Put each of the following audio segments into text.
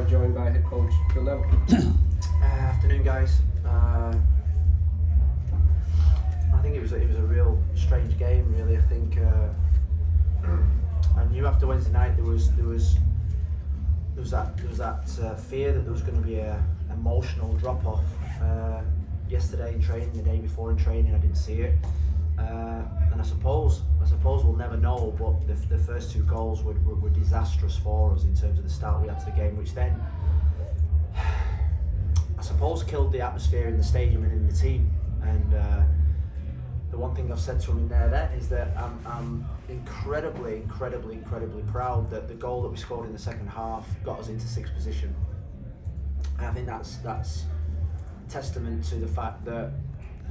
now joined by head coach Phil Neville. Afternoon, guys. I think it was a real strange game, really. I think I knew after Wednesday night there was that fear that there was going to be a emotional drop off. Yesterday in training, the day before in training, I didn't see it, and I suppose we'll never know. But the first two goals were disastrous for us in terms of the start we had to the game, which then I suppose killed the atmosphere in the stadium and in the team. And the one thing I've said to him in there then is that I'm incredibly proud that the goal that we scored in the second half got us into sixth position. And I think that's testament to the fact that,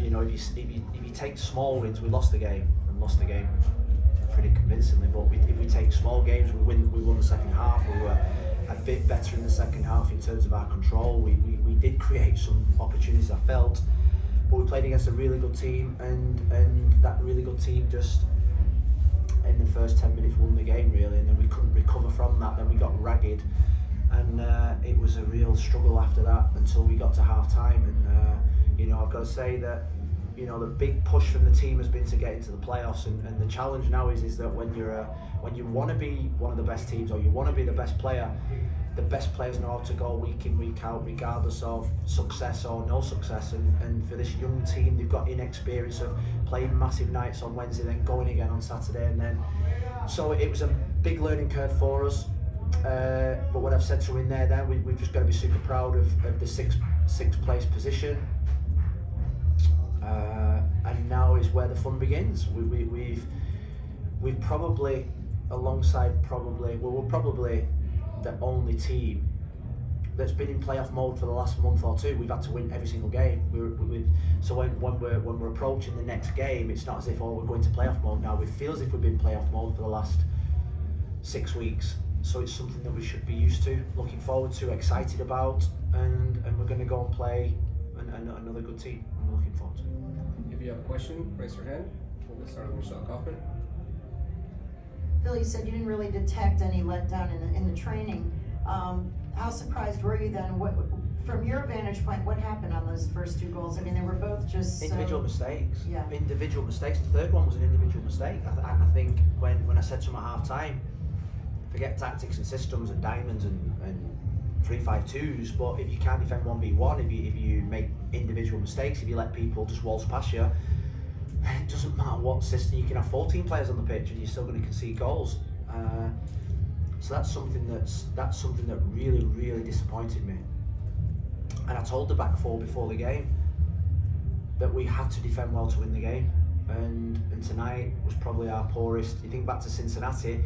you know, if you take small wins, we lost the game pretty convincingly. But if we take small games, we won the second half. We were a bit better in the second half in terms of our control. We did create some opportunities, I felt, but we played against a really good team, and that really good team just in the first 10 minutes won the game, really, and then we couldn't recover from that. Then we got ragged, and it was a real struggle after that until we got to half time. And you know, I've got to say that, you know, the big push from the team has been to get into the playoffs, and the challenge now is that when you want to be one of the best teams, or you want to be the best player, the best players know how to go week in, week out, regardless of success or no success. And for this young team, they've got inexperience of playing massive nights on Wednesday, then going again on Saturday, and then so it was a big learning curve for us. But what I've said to him in there, then we've just got to be super proud of the sixth place position. And now is where the fun begins. We've probably, alongside we're probably the only team that's been in playoff mode for the last month or two. We've had to win every single game. So when we're approaching the next game, it's not as if we're going to playoff mode now. It feels as if we've been playoff mode for the last 6 weeks. So it's something that we should be used to, looking forward to, excited about, and we're going to go and play another good team. I'm looking forward to it. If you have a question, raise your hand. We'll start with Michelle Kaufman. Phil, you said you didn't really detect any letdown in the training. How surprised were you then? What, from your vantage point, what happened on those first two goals? I mean, they were both just individual mistakes. Yeah. Individual mistakes. The third one was an individual mistake. I think when I said to him at half time, forget tactics and systems and diamonds and 3-5-2s, but if you can't defend 1v1, if you make individual mistakes, if you let people just waltz past you, it doesn't matter what system. You can have 14 players on the pitch and you're still going to concede goals. So that's something that really disappointed me. And I told the back four before the game that we had to defend well to win the game. And tonight was probably our poorest. You think back to Cincinnati.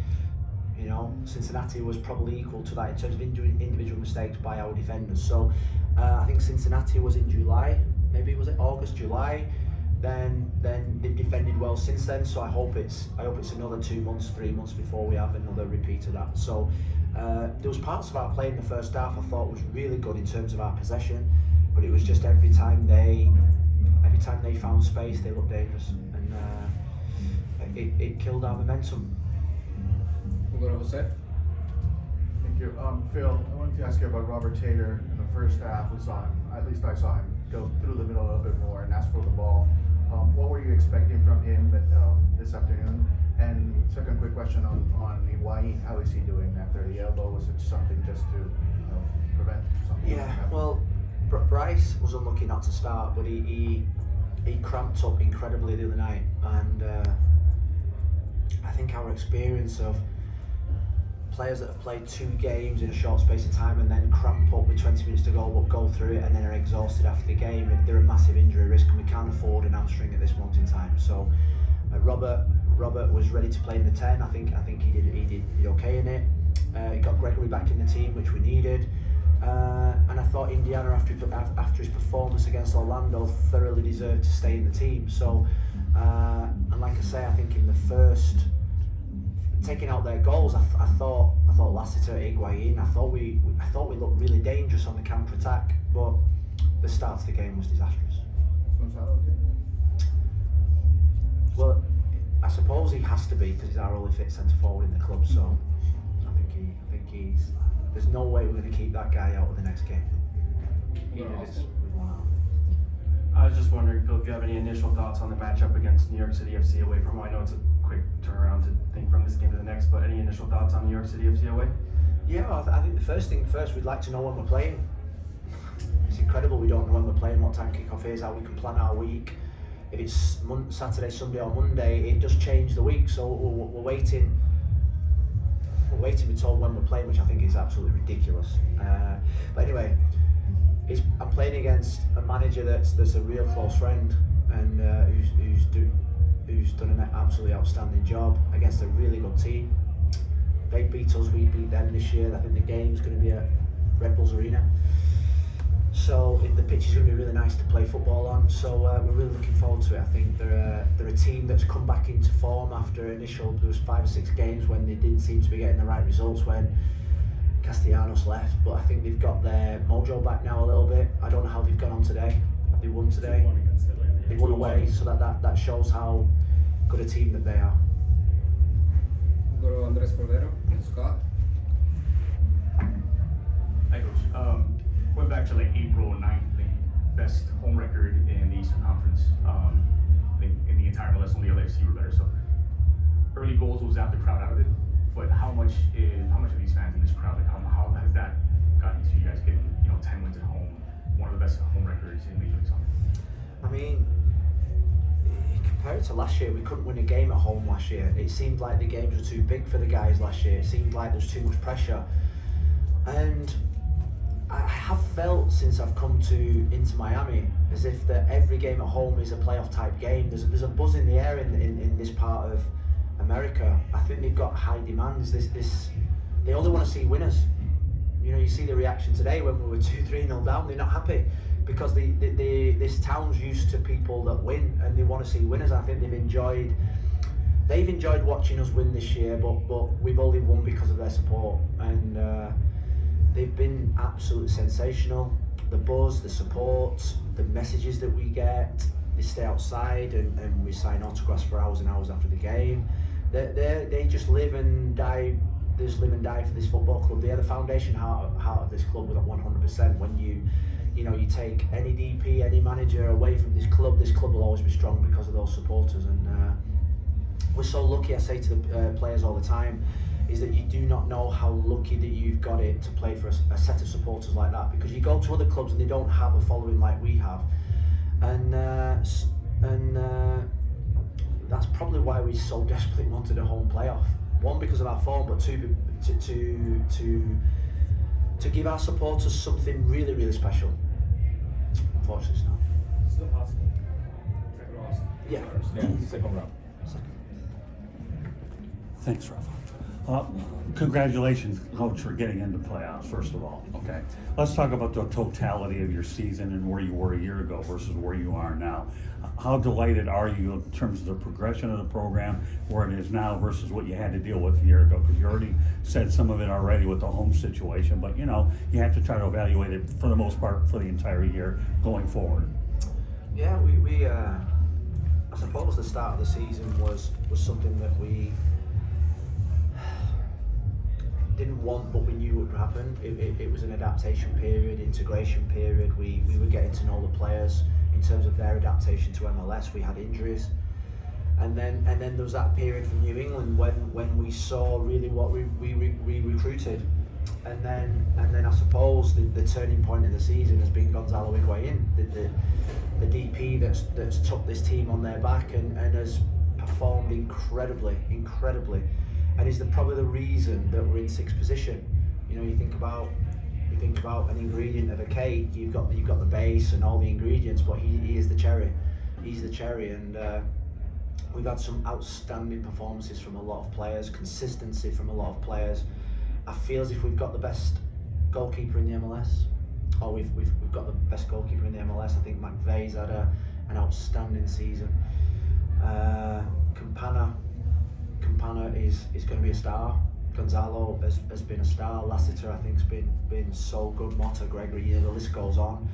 You know, Cincinnati was probably equal to that in terms of individual mistakes by our defenders. So I think Cincinnati was in July, maybe was it August, July. Then they've defended well since then. So I hope it's another 2 months, 3 months before we have another repeat of that. So there was parts of our play in the first half I thought was really good in terms of our possession, but it was just every time they found space, they looked dangerous, and it killed our momentum. We'll go to Jose. Thank you. Phil, I wanted to ask you about Robert Taylor. In the first half, we saw him, at least I saw him, go through the middle a little bit more and ask for the ball. What were you expecting from him this afternoon? And second quick question on Higuain, how is he doing after the elbow? Was it something just to prevent something? Yeah, well, Bryce was unlucky not to start, but he cramped up incredibly the other night, and I think our experience of players that have played 2 games in a short space of time and then cramp up with 20 minutes to go, but go through it and then are exhausted after the game, they're a massive injury risk, and we can't afford an hamstring at this moment in time. So Robert was ready to play in the 10. I think he did okay in it. He got Gregory back in the team, which we needed, and I thought Indiana, after his performance against Orlando, thoroughly deserved to stay in the team. So and like I say, I think in the first, taking out their goals, I thought Lassiter, Higuain, I thought we looked really dangerous on the counter attack, but the start of the game was disastrous. Well, I suppose he has to be, because he's our only fit centre forward in the club. So I think he's There's no way we're going to keep that guy out of the next game. Even if it's with 1 out. I was just wondering, Phil, if you have any initial thoughts on the matchup against New York City FC away from home. I know it's a quick turnaround to think from this game to the next, but any initial thoughts on New York City FC away? Yeah, I think the first thing first, we'd like to know when we're playing. It's incredible we don't know when we're playing, what time kickoff is, how we can plan our week. If it's Saturday, Sunday or Monday, it just changed the week, so we're waiting. We're waiting to be told when we're playing, which I think is absolutely ridiculous. But anyway, I'm playing against a manager that's a real close friend and who's done an absolutely outstanding job against a really good team. They beat us, we beat them this year. I think the game's going to be at Red Bulls Arena. So the pitch is going to be really nice to play football on. So we're really looking forward to it. I think they're a team that's come back into form after there was 5 or 6 games when they didn't seem to be getting the right results when Castellanos left. But I think they've got their mojo back now a little bit. I don't know how they've gone on today. Have they won today? They won away, so that shows how good a team that they are. We'll go to Andres Cordero, Scott. Hi, Coach. Went back to like April 9th, the best home record in the Eastern Conference. I think in the entire MLS, only LAFC were better. So early goals will zap the crowd out of it. But how much of these fans in this crowd, like how has that gotten to you guys getting 10 wins at home, one of the best home records in Major League Soccer? I mean, compared to last year, we couldn't win a game at home last year. It seemed like the games were too big for the guys last year. It seemed like there was too much pressure. And I have felt since I've come into Miami as if that every game at home is a playoff type game. There's a buzz in the air in this part of America. I think they've got high demands. They only want to see winners. You see the reaction today when we were 2-3-0 down. They're not happy because this town's used to people that win and they want to see winners. I think they've enjoyed watching us win this year, but we've only won because of their support, and they've been absolutely sensational. The buzz, the support, the messages that we get. They stay outside and we sign autographs for hours and hours after the game. They just live and die. They just live and die for this football club. They are the foundation heart of this club with 100%. When you take any DP, any manager away from this club will always be strong because of those supporters. And we're so lucky. I say to the players all the time, is that you do not know how lucky that you've got it to play for a set of supporters like that, because you go to other clubs and they don't have a following like we have, and that's probably why we so desperately wanted a home playoff. One, because of our form, but two, to give our supporters something really, really special. Unfortunately, it's not. Still possible. Yeah. Second round. Thanks, Rafa. Congratulations, Coach, for getting into playoffs, first of all. Okay, let's talk about the totality of your season and where you were a year ago versus where you are now. How delighted are you in terms of the progression of the program, where it is now versus what you had to deal with a year ago? Because you already said some of it already with the home situation, but you have to try to evaluate it for the most part for the entire year going forward. Yeah, we I suppose the start of the season was something that we didn't want, but we knew would happen. It was an adaptation period, integration period. We were getting to know the players in terms of their adaptation to MLS. We had injuries, and then there was that period from New England when we saw really what we recruited, and then I suppose the turning point in the season has been Gonzalo Higuain, the DP that's took this team on their back and has performed incredibly. And is probably the reason that we're in 6th position. You think about an ingredient of a cake. You've got the base and all the ingredients, but he is the cherry. He's the cherry, and we've had some outstanding performances from a lot of players, consistency from a lot of players. I feel as if we've got the best goalkeeper in the MLS, or we've got the best goalkeeper in the MLS. I think McVeigh's had an outstanding season. Campana is going to be a star. Gonzalo has been a star. Lassiter, I think, has been so good. Mota, Gregory, the list goes on.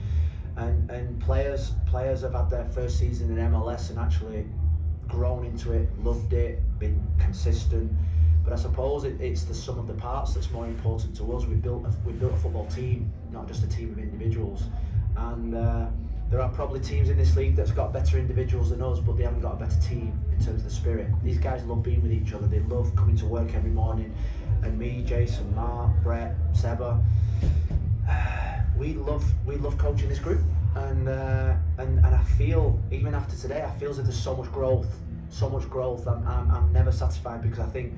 And players have had their first season in MLS and actually grown into it, loved it, been consistent. But I suppose it's the sum of the parts that's more important to us. We built a football team, not just a team of individuals. And there are probably teams in this league that's got better individuals than us, but they haven't got a better team in terms of the spirit. These guys love being with each other. They love coming to work every morning. And me, Jason, Mark, Brett, Seba, we love coaching this group. And I feel, even after today, I feel as if there's so much growth. I'm never satisfied, because I think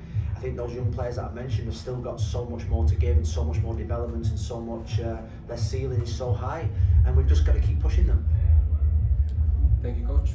those young players that I mentioned have still got so much more to give and so much more development, and so much, their ceiling is so high, and we've just got to keep pushing them. Thank you, Coach.